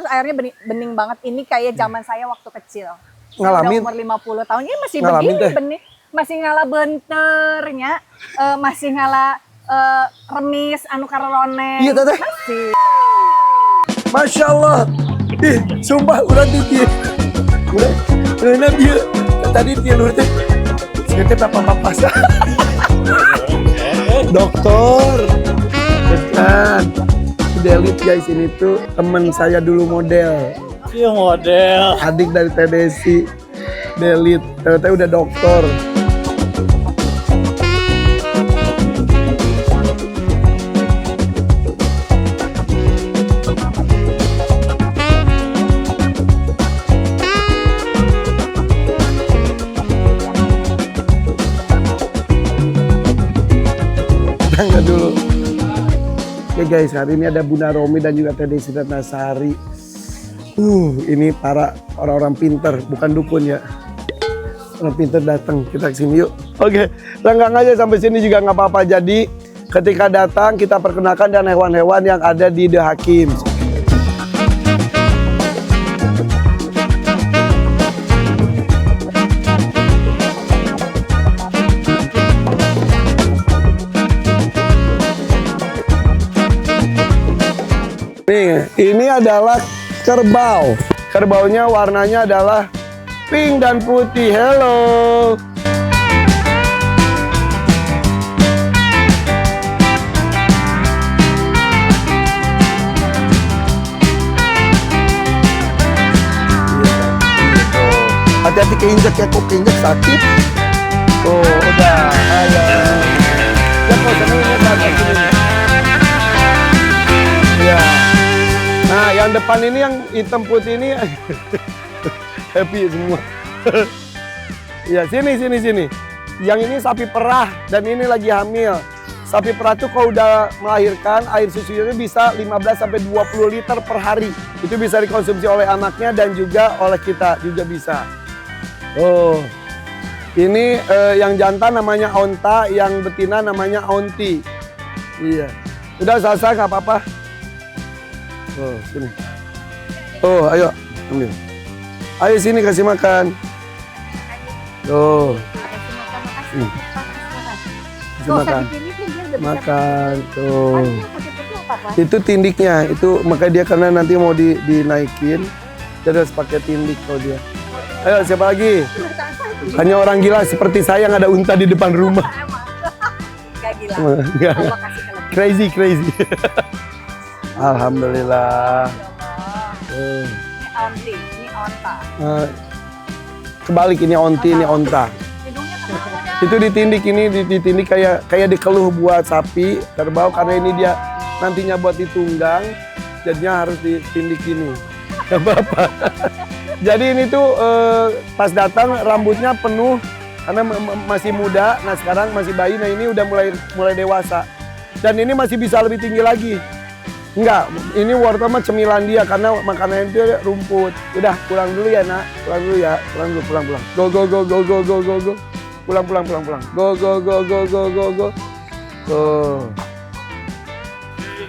airnya bening banget. Ini kayak zaman saya waktu kecil. Ngalamin? Udah umur 50 tahun, ini masih Ngalamin begini teh? bening. Masih ngalah benternya, masih ngalah remis, anu karoroneng. Iya teteh. Masih. Masya Allah. Ih, sumpah udah dia. Udah dia. Tadi dia luar teh. Seketep apa-apa. Dokter. Bukan. Delit guys, ini tuh temen saya dulu model. Iya model. Adik dari Teh Desi. Delit. Ternyata udah dokter. Tangga dulu. Oke guys, hari ini ada Bunda Romi dan juga Teh Desi Ratnasari. Ini para orang-orang pinter, bukan dukun ya. Orang pinter datang, kita kesini yuk. Oke, renggang aja sampai sini juga nggak apa-apa. Jadi ketika datang kita perkenalkan dan hewan-hewan yang ada di The Hakim. Nih, ini adalah kerbau. Kerbaunya warnanya adalah pink dan putih. Hello. Hati-hati keinjek ya, kok keinjek sakit. Oh, udah. Ayo. Ya kok senangnya sakit ini. Ya. Nah, yang depan ini yang hitam putih ini happy semua. Ya, sini. Yang ini sapi perah dan ini lagi hamil. Sapi perah tuh kalau udah melahirkan, air susunya bisa 15 sampai 20 liter per hari. Itu bisa dikonsumsi oleh anaknya dan juga oleh kita juga bisa. Oh. Ini yang jantan namanya onta, yang betina namanya onti. Iya. Udah selesai nggak apa-apa. Oh, sini. Oh, ayo, ambil. Ayo sini kasih makan. Tuh. Kasih makan. Makan. Tuh. Itu tindiknya. Itu makanya dia karena nanti mau dinaikin, dia harus pakai tindik kalau dia. Ayo, siapa lagi? Hanya orang gila seperti saya yang ada unta di depan rumah. Gak gila. Enggak. Crazy. Alhamdulillah. Ini onti, ini onta. Kebalik, ini onti, ini onta. Hidungnya kemana? Itu ditindik, ini ditindik kayak dikeluh buat sapi kerbau karena ini dia nantinya buat ditunggang, jadinya harus ditindik ini. Gak apa-apa. Jadi ini tuh pas datang rambutnya penuh karena masih muda. Nah sekarang masih bayi. Nah ini udah mulai dewasa. Dan ini masih bisa lebih tinggi lagi. Enggak, ini wortel mah cemilan dia karena makanannya itu rumput. Udah pulang dulu ya nak, pulang dulu ya, pulang. Go. Pulang. Go.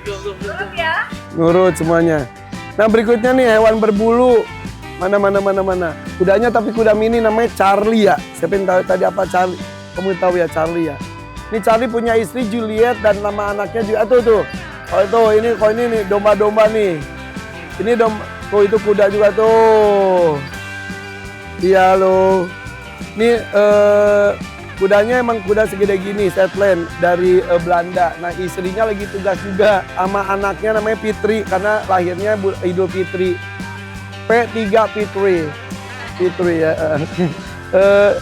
Turun ya. Nurut semuanya. Nah berikutnya nih hewan berbulu. Mana. Kudanya tapi kuda mini namanya Charlie ya. Siapa yang tahu tadi apa Charlie? Kamu tahu ya Charlie ya. Ini Charlie punya istri Juliet dan nama anaknya juga tuh. Oh itu ini nih domba-domba nih. Ini tuh itu kuda juga tuh. Iya loh. Ini kudanya emang kuda segede gini, Shetland dari Belanda. Nah istrinya lagi tugas juga sama anaknya namanya Fitri karena lahirnya Idul Fitri. P3 Fitri ya.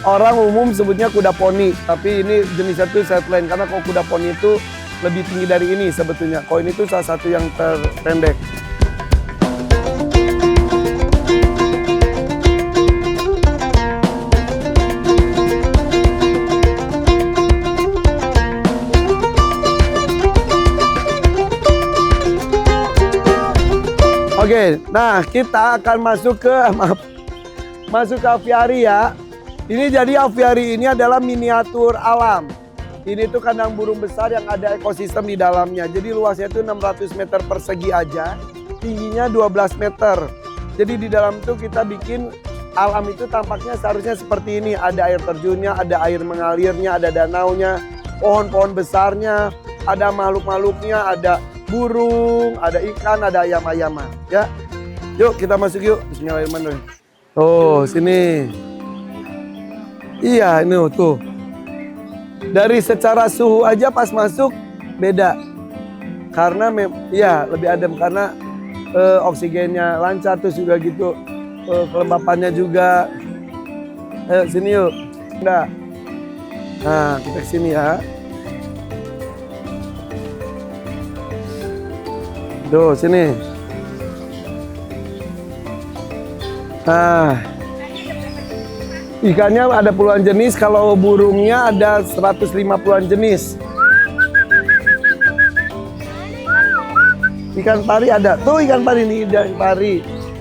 Orang umum sebutnya kuda poni, tapi ini jenisnya tuh Shetland karena kalau kuda poni itu lebih tinggi dari ini sebetulnya. Kalau ini tuh salah satu yang terpendek. Oke, nah kita akan masuk ke aviari ya. Ini jadi aviari ini adalah miniatur alam. Ini tuh kandang burung besar yang ada ekosistem di dalamnya. Jadi luasnya itu 600 meter persegi aja. tingginya 12 meter. Jadi di dalam tuh kita bikin alam itu tampaknya seharusnya seperti ini. Ada air terjunnya, ada air mengalirnya, ada danaunya, pohon-pohon besarnya, ada makhluk-makhluknya, ada burung, ada ikan, ada ayam-ayaman. Ya, yuk kita masuk yuk. Bismillahirrahmanirrahim. Oh, sini. Iya, ini tuh. Dari secara suhu aja pas masuk beda. Karena ya lebih adem karena oksigennya lancar, terus juga gitu kelembapannya juga. Ayo sini yuk. Nah, kita kesini ya. Tuh sini. Nah, ikannya ada puluhan jenis, kalau burungnya ada 150-an jenis. Ikan pari ada, tuh ikan pari nih,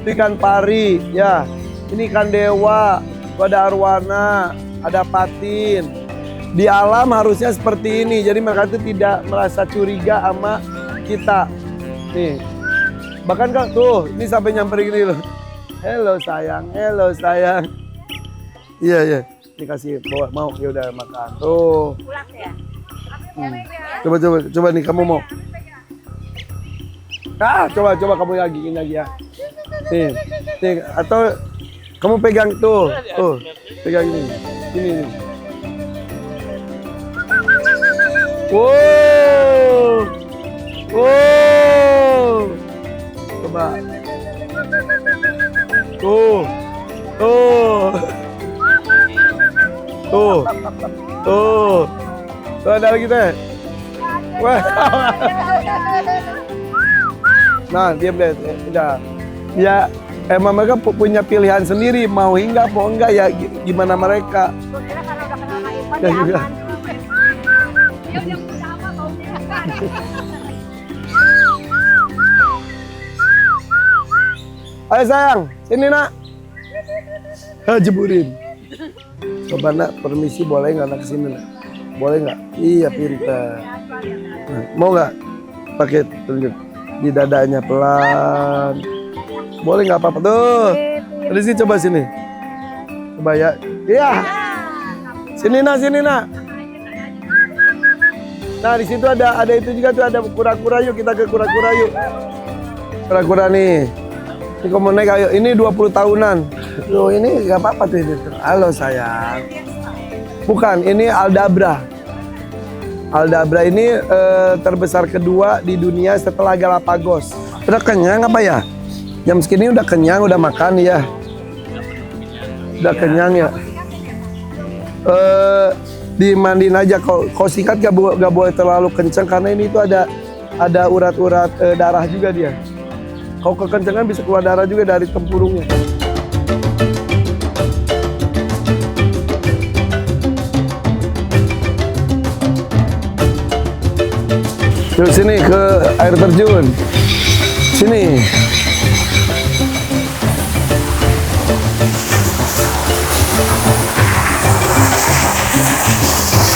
ikan pari, ya. Ini ikan dewa, ada arwana, ada patin. Di alam harusnya seperti ini, jadi mereka itu tidak merasa curiga sama kita. Nih, bahkan kan tuh, ini sampai nyamperin gini loh. Hello sayang, hello sayang. Iya, iya. Dikasih bawa mau, ya udah makan. Tuh. Pulang ya. Coba nih kamu mau. Coba kamu lagi ini lagi ya. Nih, atau kamu pegang tuh. Pegang ini. Ini. Wow. Coba. Tuh. Tuh ada lagi teh. Wah. Nah, diam deh. Udah. Ya, emang mereka punya pilihan sendiri mau hinggap mau enggak ya gimana mereka. Kira karena udah kenal sama Irfan Ya, ya juga. aman. Dia udah punya apa maunya. Ayo sayang, sini nak. Jeburin. Coba nak, permisi boleh nggak nak kesini nak? Boleh nggak? Iya pintar. Nah, mau nggak pakai tunjuk di dadanya pelan? Boleh nggak apa-apa tuh? Dari sini coba sini. Coba ya. Iya. Sini nak. Nah di situ ada itu juga tuh ada kura-kura, yuk kita ke kura-kura yuk. Kura-kura nih. Ini kamu naik ayo. Ini 20 tahunan. Loh ini nggak apa-apa tuh ini. Halo sayang. Bukan, ini Aldabra. Aldabra ini terbesar kedua di dunia setelah Galapagos. Udah kenyang apa ya? Jam segini udah kenyang, udah makan ya. Udah kenyang ya. Dimandiin aja. Kalau sikat gak boleh terlalu kencang karena ini itu ada urat-urat darah juga dia. Kalau kekencangan bisa keluar darah juga dari tempurungnya. Yuk sini ke air terjun. Sini.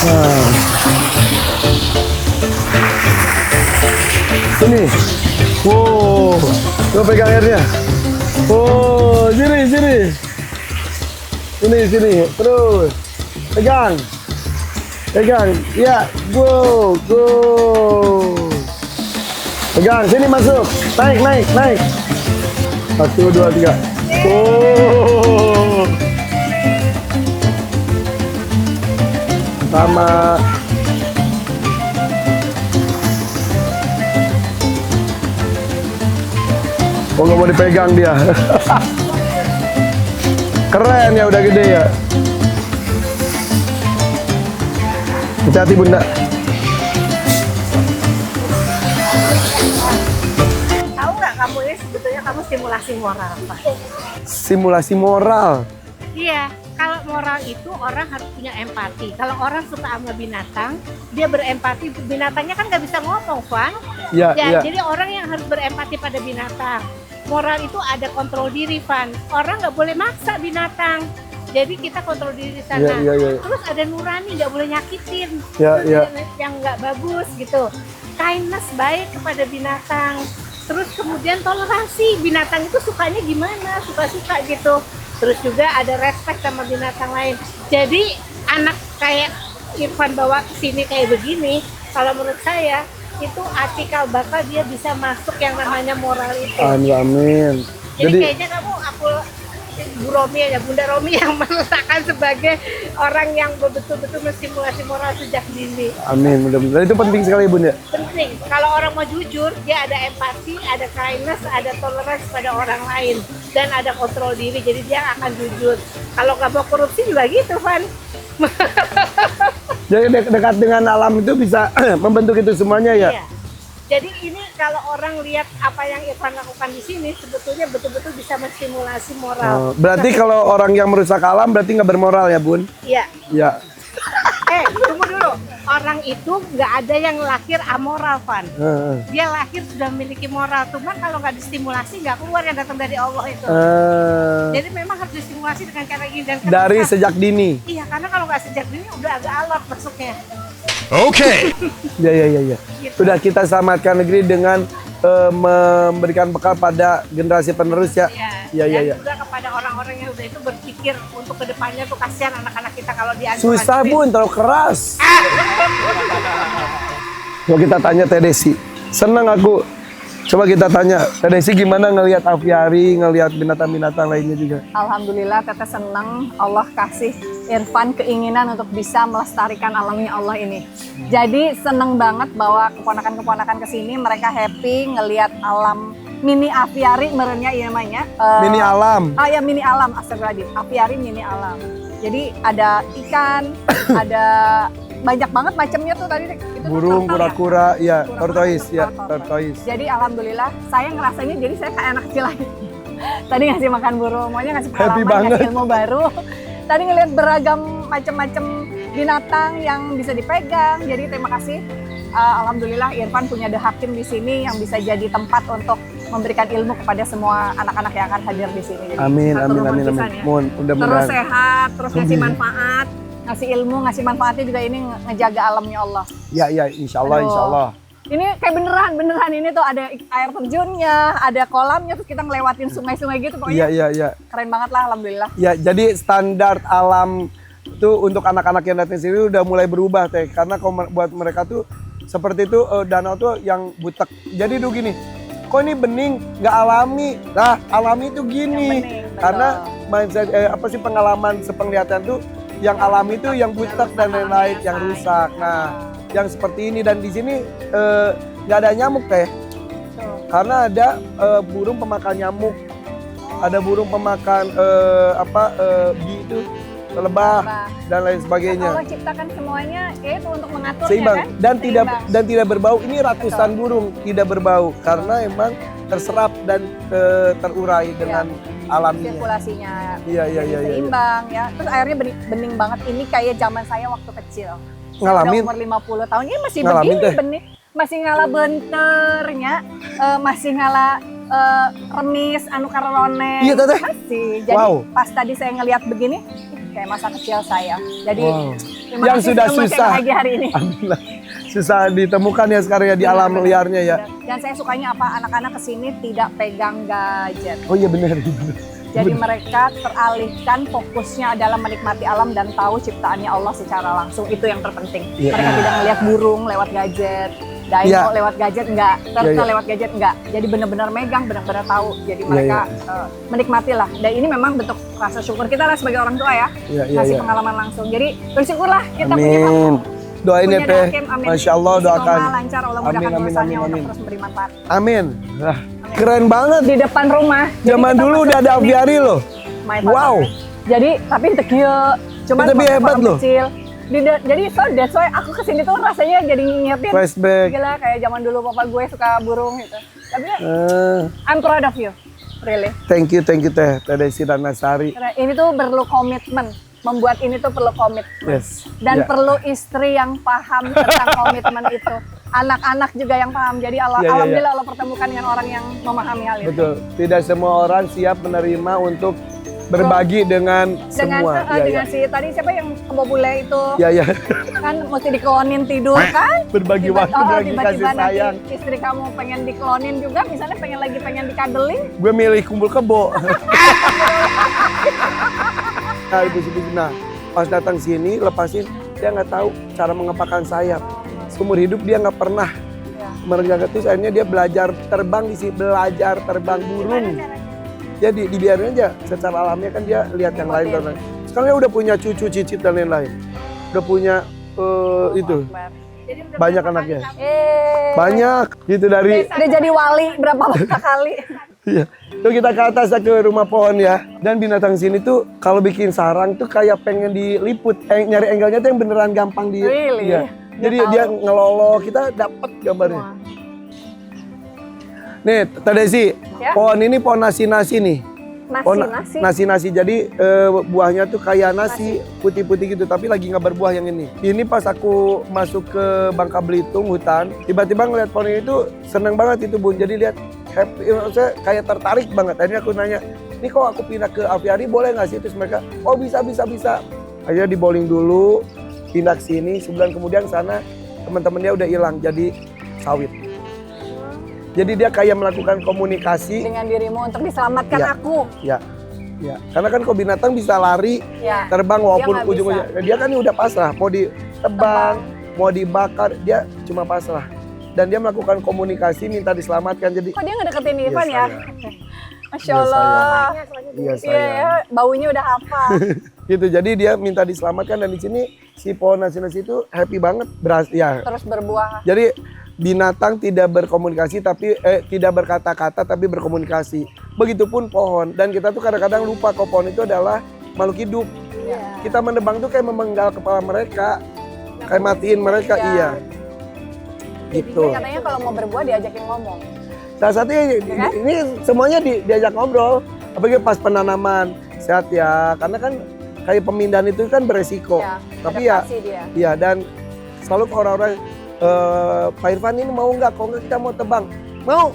Nah. Sini. Wow. Coba pegang airnya. Oh, sini. Sini. Terus. Pegang. Ya, go. Pegang, sini masuk. Naik. 1, 2, 3. Oh. Sama. Oh, nggak mau dipegang dia. Keren ya, udah gede ya. Hati-hati bunda. Tahu nggak kamu ini sebetulnya kamu simulasi moral apa? Simulasi moral. Iya, kalau moral itu orang harus punya empati. Kalau orang suka sama binatang, dia berempati. Binatangnya kan nggak bisa ngomong, Van. Ya. Jadi orang yang harus berempati pada binatang. Moral itu ada kontrol diri, Van. Orang nggak boleh maksa binatang. Jadi kita kontrol diri di sana. Iya. Terus ada nurani, nggak boleh nyakitin. Iya. Yang nggak bagus gitu. Kindness, baik kepada binatang. Terus kemudian toleransi, binatang itu sukanya gimana, suka-suka gitu. Terus juga ada respect sama binatang lain. Jadi anak kayak Irfan bawa ke sini kayak begini, kalau menurut saya itu cikal bakal dia bisa masuk yang namanya moral itu. Amin, amin. Jadi kayaknya aku Bu Romi ya, Bunda Romi yang meletakkan sebagai orang yang betul-betul menstimulasi moral sejak dini. Amin, mudah-mudahan itu penting sekali Bun ya. Penting. Kalau orang mau jujur, dia ada empati, ada kindness, ada toleransi pada orang lain, dan ada kontrol diri. Jadi dia akan jujur. Kalau nggak mau korupsi juga gitu, Van. Jadi dekat dengan alam itu bisa membentuk itu semuanya ya. Iya. Jadi ini kalau orang lihat apa yang Irfan lakukan di sini, sebetulnya betul-betul bisa menstimulasi moral. Berarti kalau orang yang merusak alam berarti nggak bermoral ya Bun? Iya. Ya. Tunggu dulu. Orang itu nggak ada yang lahir amoral, Van. Dia lahir sudah memiliki moral. Cuma kalau nggak distimulasi, nggak keluar yang datang dari Allah itu. Jadi memang harus distimulasi dengan cara ini. Dan Dari sejak dini? Iya, karena kalau nggak sejak dini udah agak alot masuknya. Oke. Ya. Gitu. Sudah kita selamatkan negeri dengan memberikan bekal pada generasi penerus ya. Dan Ya. juga kepada orang-orang yang udah itu berpikir untuk kedepannya tuh kasihan anak-anak kita kalau diancam. Susah Bun, terlalu keras. Coba kita tanya Teh Desi. Senang aku. Coba kita tanya Teh Desi gimana ngelihat aviari, ngelihat binatang-binatang lainnya juga. Alhamdulillah Teteh senang Allah kasih Irfan keinginan untuk bisa melestarikan alamnya Allah ini. Jadi seneng banget bahwa keponakan-keponakan kesini mereka happy ngelihat alam mini aviari merenya iya namanya. Mini alam. Oh ya mini alam, astagfirullahaladzim. Aviari mini alam. Jadi ada ikan, ada banyak banget macamnya tuh tadi. Itu Burung, turtle ya? kura-kura, ya, Kura-kura, tortoise, ya, tortoise. tortoise. Jadi alhamdulillah saya ngerasanya jadi saya kayak anak kecil lagi. Tadi ngasih makan burung, maunya ngasih Happy pengalaman, banget. ngasih ilmu baru. Tadi ngelihat beragam macam-macam binatang yang bisa dipegang. Jadi terima kasih. Alhamdulillah Irfan punya The Hakim di sini yang bisa jadi tempat untuk memberikan ilmu kepada semua anak-anak yang akan hadir di sini. Jadi, Amin, satu amin, rumah amin, pisan amin. ya. Mohon, Terus mudah-mudahan. sehat, terus ngasih Amin. manfaat, ngasih ilmu, ngasih manfaatnya juga ini ngejaga alamnya Allah. Ya, insya Allah, Aduh. insya Allah. Ini kayak beneran ini tuh ada air terjunnya, ada kolamnya, terus kita ngelewatin sungai-sungai gitu pokoknya. Iya. Keren banget lah alhamdulillah. Ya, jadi standar alam itu untuk anak-anak yang datang sini udah mulai berubah Teh. Karena buat mereka tuh seperti itu danau tuh yang butek. Jadi tuh gini, kok ini bening nggak alami? Nah, alami itu gini. Yang bening, betul. Karena mindset, pengalaman sepenglihatan tuh yang alami itu yang butek dan lain-lain, yang rusak. Nah, yang seperti ini dan di sini nggak ada nyamuk Teh. Karena ada burung pemakan nyamuk. Ada burung pemakan itu lebah dan lain sebagainya. Allah ciptakan semuanya yaitu untuk mengaturnya Seimbang kan? dan Seimbang. tidak berbau. Ini ratusan burung tidak berbau karena emang terserap dan terurai dengan alamnya. Sirkulasinya Iya. seimbang ya. Terus airnya bening banget. Ini kayak zaman saya waktu kecil. Ngalamin? Udah umur 50 tahun ini masih Ngalamin, begini Teh? benih. Masih ngalah benternya, masih ngalah remis, anu karone. Iya, Teteh. Masih. Jadi Wow. pas tadi saya ngelihat begini, kayak masa kecil saya. Jadi Wow. terima Yang kasih sudah sama susah. pagi hari ini. Alhamdulillah. Susah ditemukan ya sekarang ya di alam Benar, liarnya ya. benar. Dan saya sukanya apa anak-anak kesini tidak pegang gadget. Oh iya benar. Jadi mereka teralihkan fokusnya adalah menikmati alam dan tahu ciptaannya Allah secara langsung. Itu yang terpenting. Iya. Mereka tidak melihat burung lewat gadget, dino Iya. lewat gadget enggak, turtle Iya. lewat gadget enggak. Jadi benar-benar megang, benar-benar tahu. Jadi mereka menikmatilah. Dan ini memang bentuk rasa syukur kita lah sebagai orang tua ya. Iya. Kasih pengalaman langsung. Jadi bersyukurlah kita punya Amin. Doain ya punya Teh. Hakim. Amin. Masya Allah doakan. Istiqomah, lancar, Allah mudahkan Amin, amin, urusannya amin, untuk amin. terus memberi manfaat. Amin. Wah, keren banget. Di depan rumah. Jadi Zaman kita dulu masuk udah ada sini, aviari loh. main Wow. pasar. Jadi tapi tekieu cuman Tapi waktu hebat orang loh. kecil. Jadi so that's why aku kesini tuh rasanya jadi ngingetin Flashback. gila kayak zaman dulu papa gue suka burung gitu. Tapi I'm proud of you. Really. Thank you Teh Desi dan Nasari. Karena ini tuh perlu komitmen. Membuat ini tuh perlu komitmen. Yes. Dan Ya. perlu istri yang paham tentang komitmen itu. Anak-anak juga yang paham. Jadi Ya. alhamdulillah Allah pertemukan dengan orang yang memahami hal itu. Betul. Tidak semua orang siap menerima untuk berbagi dengan semua. Dengan si tadi siapa yang kebo bule itu Ya. kan mesti diklonin tidur kan? Berbagi waktu, berbagi kasih Tiba-tiba sayang. nanti istri kamu pengen diklonin juga, misalnya pengen dikadelin. Gue milih kumpul kebo. Nah, nah, pas datang sini lepasin, dia nggak tahu cara mengepakkan sayap. Seumur hidup dia nggak pernah mengerjakan itu. Akhirnya dia belajar terbang di sini, belajar terbang burung. Jadi dibiarin aja, secara alamiah kan dia lihat yang lain dan lain. Sekarang dia udah punya cucu, cicit dan lain-lain. Udah punya itu banyak anaknya. Banyak gitu dari. Dia jadi wali berapa kali. Iya. Tuh kita ke atas ke rumah pohon ya. Dan binatang sini tuh kalau bikin sarang tuh kayak pengen diliput. Nyari angle-nya tuh yang beneran gampang di. Really? Iya. Jadi dia ngelolo, kita dapat gambarnya. Nih, Teh Desi, Ya. pohon ini pohon nasi-nasi nih. Nasi-nasi. Jadi buahnya tuh kayak nasi putih-putih gitu, tapi lagi nggak berbuah yang ini. Ini pas aku masuk ke Bangka Belitung hutan, tiba-tiba ngeliat pohon ini tuh seneng banget itu Bun. Jadi lihat happy, saya kayak tertarik banget. Akhirnya aku nanya, ini kok aku pindah ke aviari boleh nggak sih? Terus mereka, oh bisa. Akhirnya di bowling dulu, pindah ke sini. Sebulan kemudian sana teman-teman dia udah hilang jadi sawit. Jadi dia kayak melakukan komunikasi Dengan dirimu untuk diselamatkan Ya. aku. Ya, karena kan kok binatang bisa lari, Ya. terbang walaupun nggak ujung-ujungnya. Dia kan udah pasrah, mau ditebang, mau dibakar, dia cuma pasrah. Dan dia melakukan komunikasi, minta diselamatkan. Jadi, Kok dia ngedeketin Iya, Irfan ya? sayang. Masya Iya, Allah. iya Iya sayang. ya, baunya udah hafal. Gitu. Jadi dia minta diselamatkan dan di sini si pohon nasi-nasi itu happy banget. Ya. Terus berbuah. Jadi binatang tidak berkomunikasi tapi tidak berkata-kata tapi berkomunikasi. Begitupun pohon. Dan kita tuh kadang-kadang lupa kalau pohon itu adalah makhluk hidup. Iya. Kita menebang tuh kayak memenggal kepala mereka, kayak matiin mereka. Iya. Iya. Gitu. Katanya kalau mau berbuah diajakin ngomong. Salah satunya ini semuanya diajak ngobrol. Apalagi pas penanaman, sehat ya. Karena kan kayak pemindahan itu kan beresiko. Ya, Tapi ya, adaptasi dia. iya dan selalu ke orang-orang, Pak Irfan ini mau nggak? Kalau nggak kita mau tebang. Mau.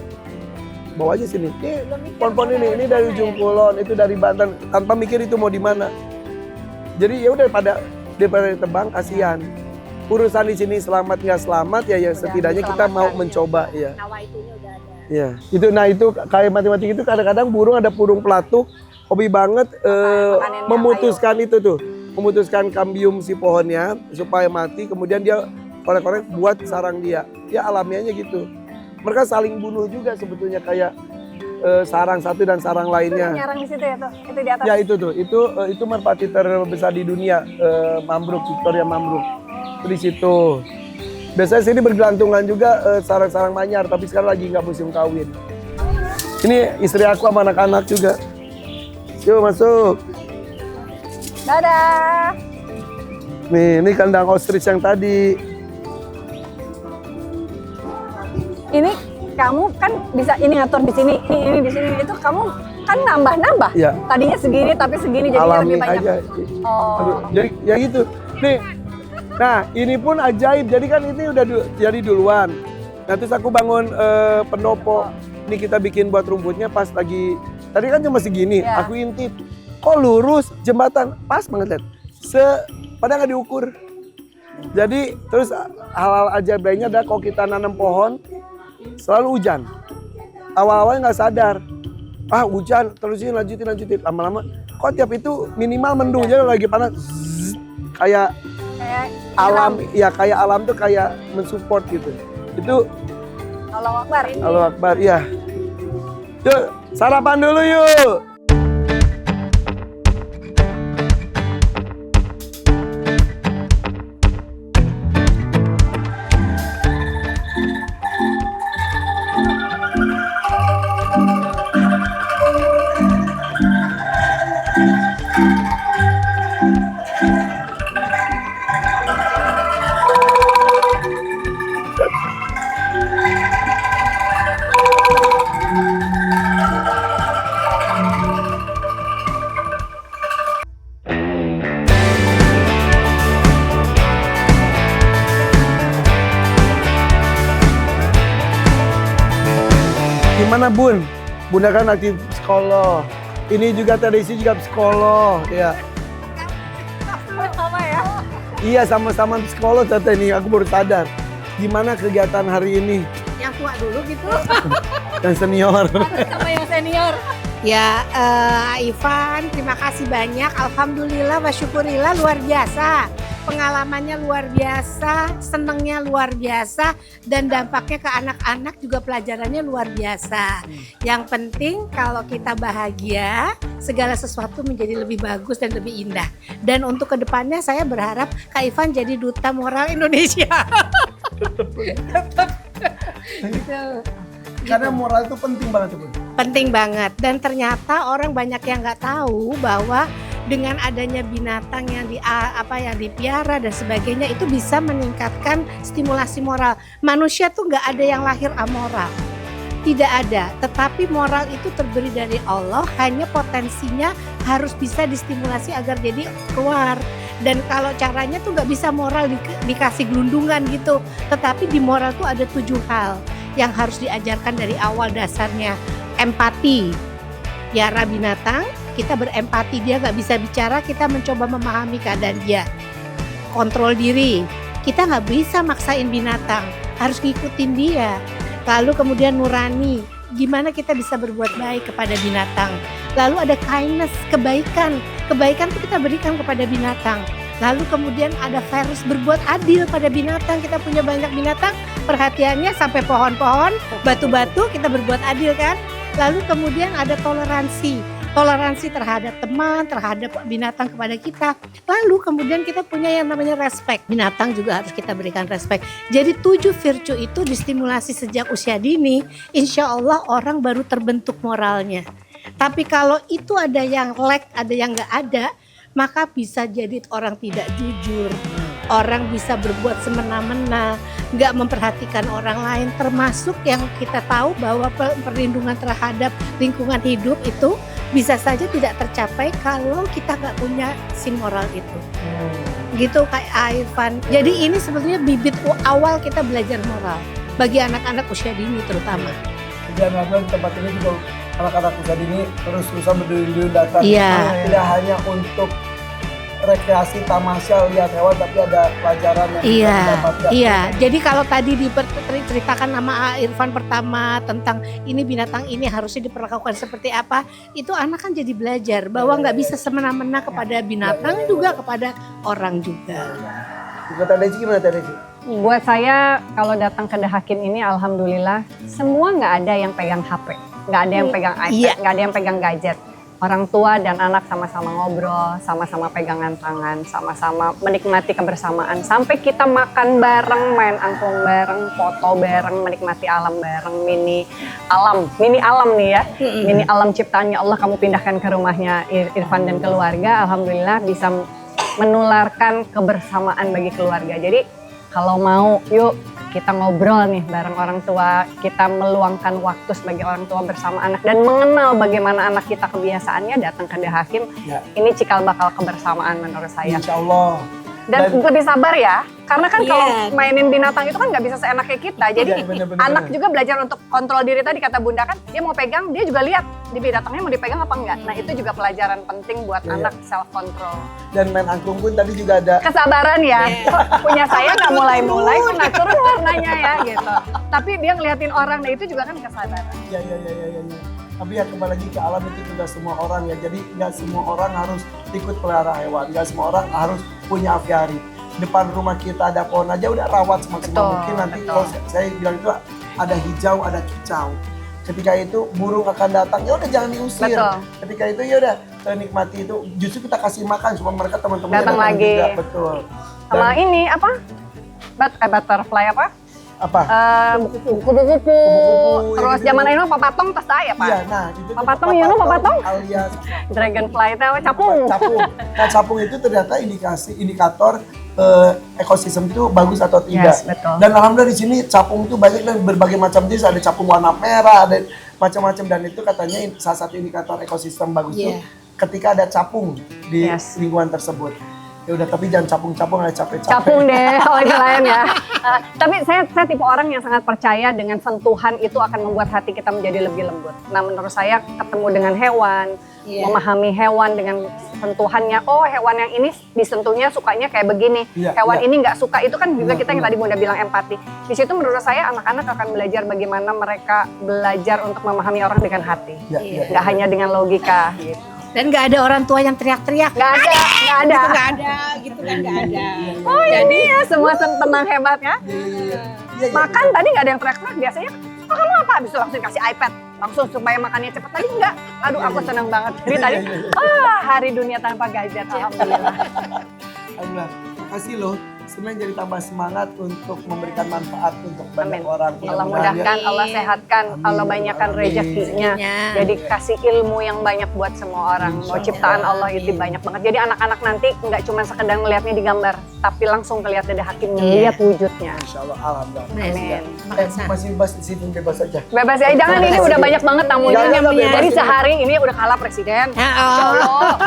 Bawa aja sini. Ini pohon-pohon ini dari ujung kulon, itu dari Banten. Tanpa mikir itu mau di mana. Jadi ya udah daripada ditebang kasihan. Urusan di sini selamat nggak selamat ya setidaknya kita mau mencoba ya. Nawa itunya udah ada. Iya, itu itu kayak matematik itu kadang-kadang burung ada burung pelatuk hobi banget Makanannya memutuskan itu tuh, memutuskan kambium si pohonnya supaya mati, kemudian dia korek-korek buat sarang dia. Ya alamiahnya gitu. Mereka saling bunuh juga sebetulnya kayak sarang satu dan sarang lainnya. Nyarang di situ ya tuh, itu di atas. Ya itu tuh, itu merpati terbesar di dunia, Mambruk, Victoria Mambruk. Itu di situ. Biasanya sini bergelantungan juga sarang-sarang manyar, tapi sekarang lagi nggak musim kawin. Ini istri aku sama anak-anak juga. Yuk masuk. Dadah. Nih, ini kandang ostrich yang tadi. Ini kamu kan bisa ini ngatur di sini, ini di sini. Itu kamu kan nambah-nambah. Iya. Tadinya segini tapi segini jadinya Alami lebih banyak. aja. Oh. Aduh, jadi ya gitu. Nih. Nah, ini pun ajaib. Jadi kan ini udah jadi duluan. Nah, terus aku bangun pendopo. Ini kita bikin buat rumputnya pas lagi. Tadi kan cuma segini. Ya. Aku intip. Kok lurus jembatan? Pas banget, Ted. Padahal nggak diukur. Jadi terus hal-hal ajaib lainnya adalah kalau kita nanam pohon selalu hujan. Awal-awalnya nggak sadar. Ah hujan, terusin lanjutin. Lama-lama kok tiap itu minimal mendung. Jadi lagi panas. Zzz, kayak alam, ya kayak alam tuh kayak mensupport gitu. Itu Allahu Akbar. Allahu Akbar, ya. Yuk, sarapan dulu yuk. Gimana Bun? Bunda kan aktif sekolah. Ini juga Teh Desi juga psikolog, ya. Sama ya. Iya, sama-sama psikolog Teh ini. Aku baru sadar. Gimana kegiatan hari ini? Yang tua dulu gitu. Yang senior. Sama yang senior. Ya, Ivan, terima kasih banyak. Alhamdulillah wa syukurillah, luar biasa. Pengalamannya luar biasa, senangnya luar biasa, dan dampaknya ke anak-anak juga pelajarannya luar biasa. Yang penting kalau kita bahagia, segala sesuatu menjadi lebih bagus dan lebih indah. Dan untuk kedepannya saya berharap Kak Ivan jadi duta moral Indonesia. Gitu. Karena moral itu penting banget, Bu. Penting banget, dan ternyata orang banyak yang nggak tahu bahwa dengan adanya binatang yang dipiara dan sebagainya itu bisa meningkatkan stimulasi moral. Manusia tuh nggak ada yang lahir amoral, tidak ada. Tetapi moral itu terberi dari Allah, hanya potensinya harus bisa distimulasi agar jadi keluar. Dan kalau caranya tuh nggak bisa moral dikasih gelundungan gitu. Tetapi di moral tuh ada 7 hal yang harus diajarkan dari awal dasarnya. Empati, piara binatang, kita berempati, dia nggak bisa bicara, kita mencoba memahami keadaan dia. Kontrol diri, kita nggak bisa maksain binatang, harus ngikutin dia. Lalu kemudian nurani, gimana kita bisa berbuat baik kepada binatang. Lalu ada kindness, kebaikan itu kita berikan kepada binatang. Lalu kemudian ada fairness, berbuat adil pada binatang. Kita punya banyak binatang, perhatiannya sampai pohon-pohon, batu-batu, kita berbuat adil kan. Lalu kemudian ada toleransi terhadap teman, terhadap binatang kepada kita. Lalu kemudian kita punya yang namanya respect. Binatang juga harus kita berikan respect. Jadi 7 virtue itu distimulasi sejak usia dini, insya Allah orang baru terbentuk moralnya. Tapi kalau itu ada yang lack, ada yang nggak ada, maka bisa jadi orang tidak jujur. Orang bisa berbuat semena-mena, nggak memperhatikan orang lain, termasuk yang kita tahu bahwa perlindungan terhadap lingkungan hidup itu bisa saja tidak tercapai kalau kita nggak punya si moral itu. Gitu Kak Irfan. Jadi ini sebetulnya bibit awal kita belajar moral bagi anak-anak usia dini terutama. Dan alhamdulillah tempat ini juga anak-anak usia dini terus-terusan berdiri datang. Iya. Tidak hanya untuk rekreasi tamasya lihat hewan, tapi ada pelajaran yang Iya, bisa didapatkan. iya. Jadi kalau tadi diceritakan nama Irfan pertama tentang ini binatang ini harusnya diperlakukan seperti apa, itu anak kan jadi belajar bahwa nggak bisa semena-mena kepada binatang juga kepada orang juga. Buat Teh Desi gimana Teh Desi? Buat saya kalau datang ke The Hakim ini alhamdulillah semua nggak ada yang pegang HP, nggak ada yang pegang iPad, nggak ada yang pegang gadget. Orang tua dan anak sama-sama ngobrol, sama-sama pegangan tangan, sama-sama menikmati kebersamaan. Sampai kita makan bareng, main angklung bareng, foto bareng, menikmati alam bareng, mini alam nih ya. Mini alam ciptaannya Allah kamu pindahkan ke rumahnya Irfan dan keluarga. Alhamdulillah bisa menularkan kebersamaan bagi keluarga. Jadi kalau mau yuk kita ngobrol nih bareng orang tua, kita meluangkan waktu sebagai orang tua bersama anak dan mengenal bagaimana anak kita kebiasaannya datang ke The Hakim. Ya. Ini cikal bakal kebersamaan menurut saya. Insya Allah. Dan lebih sabar ya, karena kan Iya. kalau mainin binatang itu kan nggak bisa seenaknya kita. Jadi Iya, bener. anak juga belajar untuk kontrol diri tadi kata Bunda kan, dia mau pegang, dia juga lihat di binatangnya mau dipegang apa enggak. Nah itu juga pelajaran penting buat Iya. anak self control. Dan main angklung pun tadi juga ada. Kesabaran ya, punya saya nggak mulai-mulai, kok nggak turun warnanya ya gitu. Tapi dia ngeliatin orang, nah itu juga kan kesabaran. Ya. Tapi ya kembali lagi ke alam itu juga semua orang ya. Jadi nggak semua orang harus ikut pelihara hewan. Nggak semua orang harus punya aviari. Depan rumah kita ada pohon aja udah rawat semaksimal Betul, mungkin. Nanti betul. kalau saya bilang itu ada hijau, ada kicau. Ketika itu burung akan datang, ya udah jangan diusir. Betul. Ketika itu ya udah nikmati itu. Justru kita kasih makan supaya mereka teman-teman Datang lagi. juga. Betul. Sama ini apa? Butterfly apa? Apa? Kupu-kupu. Terus gitu. zaman ini mah papatong tas saya pak. Iya, nah itu tuh Papatong, you know papatong? alias Dragonfly itu apa? Capung. capung. Nah, capung itu ternyata indikator ekosistem itu bagus atau tidak. Yes, betul. Dan alhamdulillah di sini capung itu banyak dan berbagai macam jenis. Ada capung warna merah, ada macam-macam, dan itu katanya salah satu indikator ekosistem bagus itu ketika ada capung di Yes. lingkungan tersebut. Ya udah, tapi jangan capung-capung, ada capek-capek. Capung deh, kalau itu lain ya. Tapi saya tipe orang yang sangat percaya dengan sentuhan itu akan membuat hati kita menjadi lebih lembut. Nah menurut saya ketemu dengan hewan, memahami hewan dengan sentuhannya. Oh, hewan yang ini disentuhnya sukanya kayak begini. Hewan ini nggak suka, itu kan juga kita yang tadi Bunda bilang empati. Di situ menurut saya anak-anak akan belajar bagaimana mereka belajar untuk memahami orang dengan hati. Nggak hanya dengan logika gitu. Dan nggak ada orang tua yang teriak-teriak. Nggak ada. Gitu kan nggak ada. Oh ini ya, semua tenang hebat ya. Makan tadi nggak ada yang teriak-teriak, biasanya oh kamu apa? Habis itu langsung kasih iPad, langsung supaya makannya cepat. Tadi enggak, aduh aku senang banget. Jadi tadi, hari dunia tanpa gadget, alhamdulillah. Alhamdulillah, makasih loh. Sebenarnya jadi tambah semangat untuk memberikan manfaat untuk banyak orang. Allah mudahkan, Allah sehatkan, Allah banyakkan rezekinya. Jadi kasih ilmu yang banyak buat semua orang. Mau ciptaan Allah itu banyak banget. Jadi anak-anak nanti nggak cuma sekedar ngelihatnya di gambar, tapi langsung kelihatan ada hakimnya, lihat wujudnya. Insya Allah, alhamdulillah. Amin. Masih bebas di sini, bebas aja. Bebas ya, jangan ini udah banyak banget tamunya. Jadi sehari ini udah kalah presiden. Insya Allah.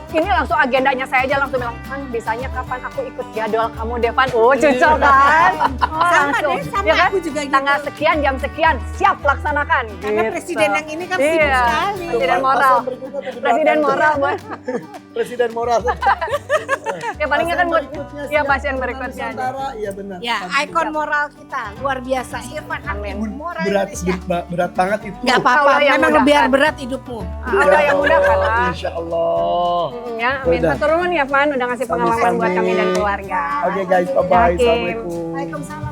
Ini langsung agendanya saya aja langsung bilang, kan bisanya kapan aku ikut jadwal kamu Devan. Oh cocok kan? Langsung. Sama Ya kan? aku juga gitu. Tanggal sekian, jam sekian, siap laksanakan. Karena Gitu. presiden yang ini kan sibuk sekali. Presiden moral. Presiden moral, Bos. Presiden moral. Ya palingnya kan buat ya pasien berikutnya. Iya benar. Ya, ikon moral kita luar biasa. Irfan Hakim, moral Berat, Indonesia. berat banget itu. Nggak apa-apa, Allah yang memang mudahkan. biar berat hidupmu. Allah yang mudah kan. Insya Allah. Ya, amin. Udah. Matur nuwun ya, Pan, udah ngasih pengalaman buat kami dan keluarga. Oke guys, bye-bye. Hakim. Assalamualaikum. Waalaikumsalam.